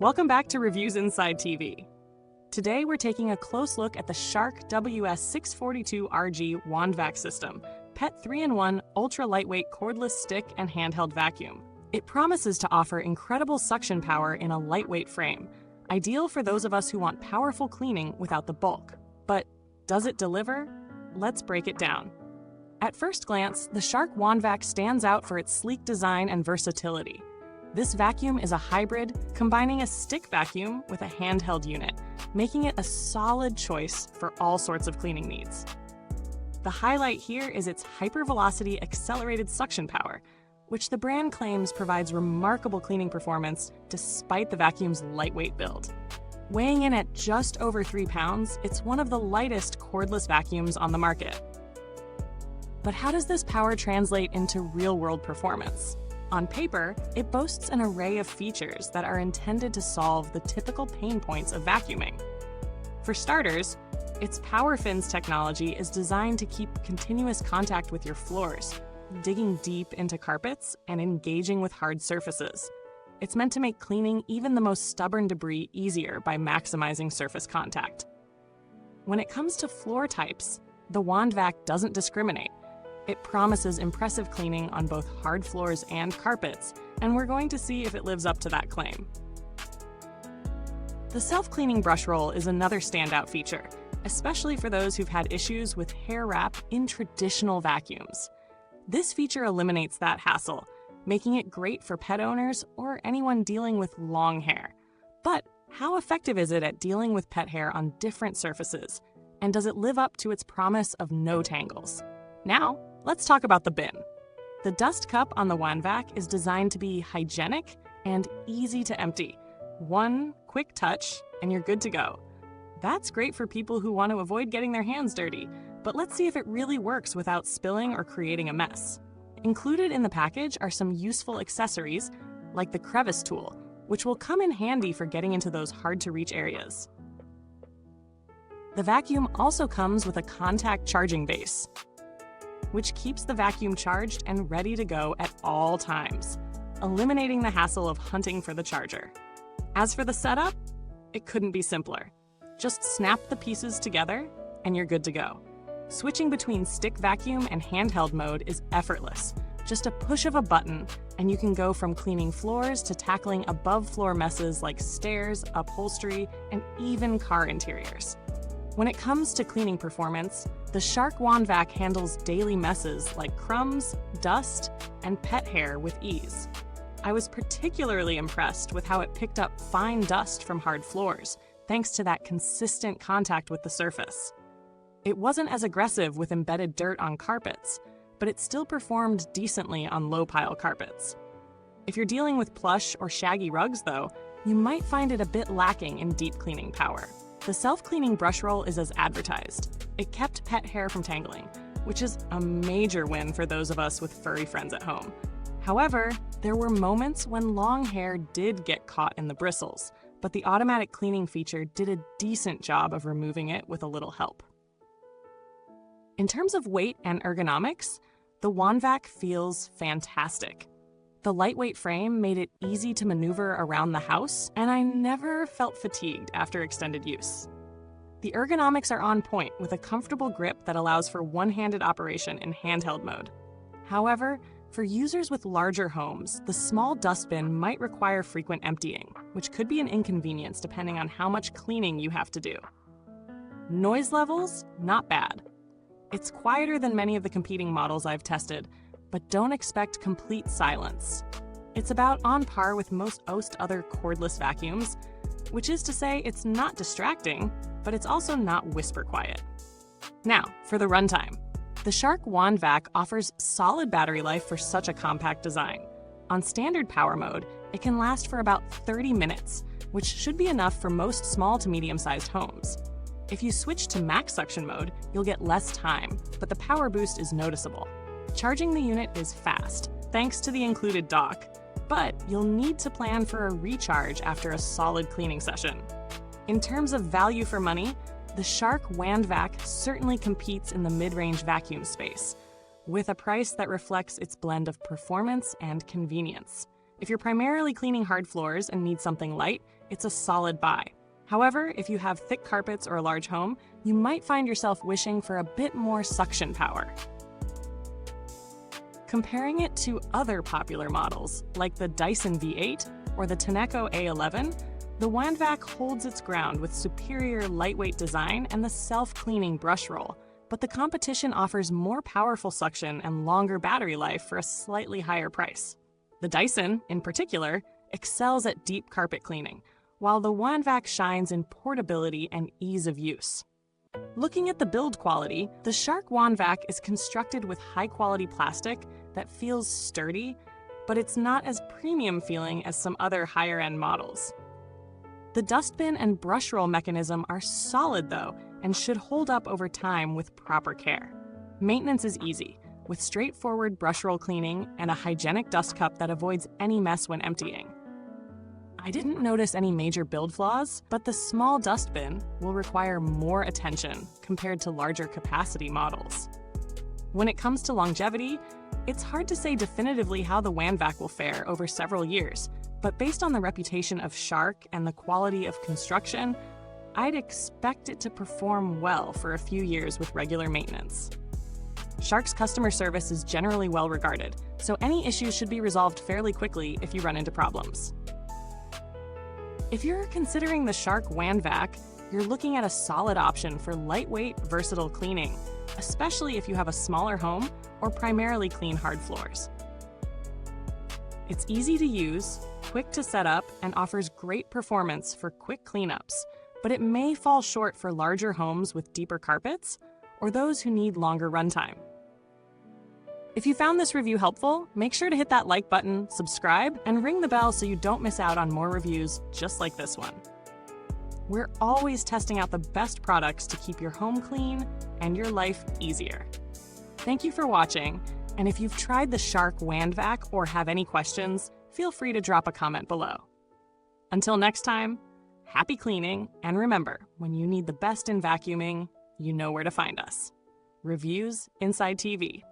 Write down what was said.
Welcome back to Reviewsinsidetv. Today we're taking a close look at the Shark WS642RG WANDVAC system, PET 3-in-1 ultra-lightweight cordless stick and handheld vacuum. It promises to offer incredible suction power in a lightweight frame, ideal for those of us who want powerful cleaning without the bulk. But does it deliver? Let's break it down. At first glance, the Shark WANDVAC stands out for its sleek design and versatility. This vacuum is a hybrid, combining a stick vacuum with a handheld unit, making it a solid choice for all sorts of cleaning needs. The highlight here is its HyperVelocity accelerated suction power, which the brand claims provides remarkable cleaning performance despite the vacuum's lightweight build. Weighing in at just over 3 pounds, it's one of the lightest cordless vacuums on the market. But how does this power translate into real-world performance? On paper, it boasts an array of features that are intended to solve the typical pain points of vacuuming. For starters, its PowerFins technology is designed to keep continuous contact with your floors, digging deep into carpets and engaging with hard surfaces. It's meant to make cleaning even the most stubborn debris easier by maximizing surface contact. When it comes to floor types, the WANDVAC doesn't discriminate. It promises impressive cleaning on both hard floors and carpets, and we're going to see if it lives up to that claim. The self-cleaning brush roll is another standout feature, especially for those who've had issues with hair wrap in traditional vacuums. This feature eliminates that hassle, making it great for pet owners or anyone dealing with long hair. But how effective is it at dealing with pet hair on different surfaces? And does it live up to its promise of no tangles? Now, let's talk about the bin. The dust cup on the WANDVAC is designed to be hygienic and easy to empty. One quick touch and you're good to go. That's great for people who want to avoid getting their hands dirty, but let's see if it really works without spilling or creating a mess. Included in the package are some useful accessories, like the Crevice tool, which will come in handy for getting into those hard-to-reach areas. The vacuum also comes with a contact charging base, which keeps the vacuum charged and ready to go at all times, eliminating the hassle of hunting for the charger. As for the setup, it couldn't be simpler. Just snap the pieces together and you're good to go. Switching between stick vacuum and handheld mode is effortless. Just a push of a button and you can go from cleaning floors to tackling above-floor messes like stairs, upholstery, and even car interiors. When it comes to cleaning performance, the Shark WANDVAC handles daily messes like crumbs, dust, and pet hair with ease. I was particularly impressed with how it picked up fine dust from hard floors, thanks to that consistent contact with the surface. It wasn't as aggressive with embedded dirt on carpets, but it still performed decently on low-pile carpets. If you're dealing with plush or shaggy rugs, though, you might find it a bit lacking in deep cleaning power. The self-cleaning brush roll is as advertised. It kept pet hair from tangling, which is a major win for those of us with furry friends at home. However, there were moments when long hair did get caught in the bristles, but the automatic cleaning feature did a decent job of removing it with a little help. In terms of weight and ergonomics, the WANDVAC feels fantastic. The lightweight frame made it easy to maneuver around the house, and I never felt fatigued after extended use. The ergonomics are on point with a comfortable grip that allows for one-handed operation in handheld mode. However, for users with larger homes, the small dustbin might require frequent emptying, which could be an inconvenience depending on how much cleaning you have to do. Noise levels, not bad. It's quieter than many of the competing models I've tested, but don't expect complete silence. It's about on par with most other cordless vacuums, which is to say it's not distracting, but it's also not whisper quiet. Now, for the runtime. The Shark WANDVAC offers solid battery life for such a compact design. On standard power mode, it can last for about 30 minutes, which should be enough for most small to medium-sized homes. If you switch to max suction mode, you'll get less time, but the power boost is noticeable. Charging the unit is fast, thanks to the included dock, but you'll need to plan for a recharge after a solid cleaning session. In terms of value for money, the Shark WANDVAC certainly competes in the mid-range vacuum space, with a price that reflects its blend of performance and convenience. If you're primarily cleaning hard floors and need something light, it's a solid buy. However, if you have thick carpets or a large home, you might find yourself wishing for a bit more suction power. Comparing it to other popular models, like the Dyson V8 or the Tenneco A11, the WANDVAC holds its ground with superior lightweight design and the self-cleaning brush roll, but the competition offers more powerful suction and longer battery life for a slightly higher price. The Dyson, in particular, excels at deep carpet cleaning, while the WANDVAC shines in portability and ease of use. Looking at the build quality, the Shark WANDVAC is constructed with high-quality plastic that feels sturdy, but it's not as premium feeling as some other higher-end models. The dustbin and brush roll mechanism are solid though, and should hold up over time with proper care. Maintenance is easy, with straightforward brush roll cleaning and a hygienic dust cup that avoids any mess when emptying. I didn't notice any major build flaws, but the small dustbin will require more attention compared to larger capacity models. When it comes to longevity, it's hard to say definitively how the WANDVAC will fare over several years, but based on the reputation of Shark and the quality of construction, I'd expect it to perform well for a few years with regular maintenance. Shark's customer service is generally well regarded, so any issues should be resolved fairly quickly if you run into problems. If you're considering the Shark WANDVAC, you're looking at a solid option for lightweight, versatile cleaning, especially if you have a smaller home or primarily clean hard floors. It's easy to use, quick to set up, and offers great performance for quick cleanups, but it may fall short for larger homes with deeper carpets or those who need longer runtime. If you found this review helpful, make sure to hit that like button, subscribe, and ring the bell so you don't miss out on more reviews just like this one. We're always testing out the best products to keep your home clean and your life easier. Thank you for watching, and if you've tried the Shark WANDVAC or have any questions, feel free to drop a comment below. Until next time, happy cleaning, and remember, when you need the best in vacuuming, you know where to find us. Reviews Inside TV.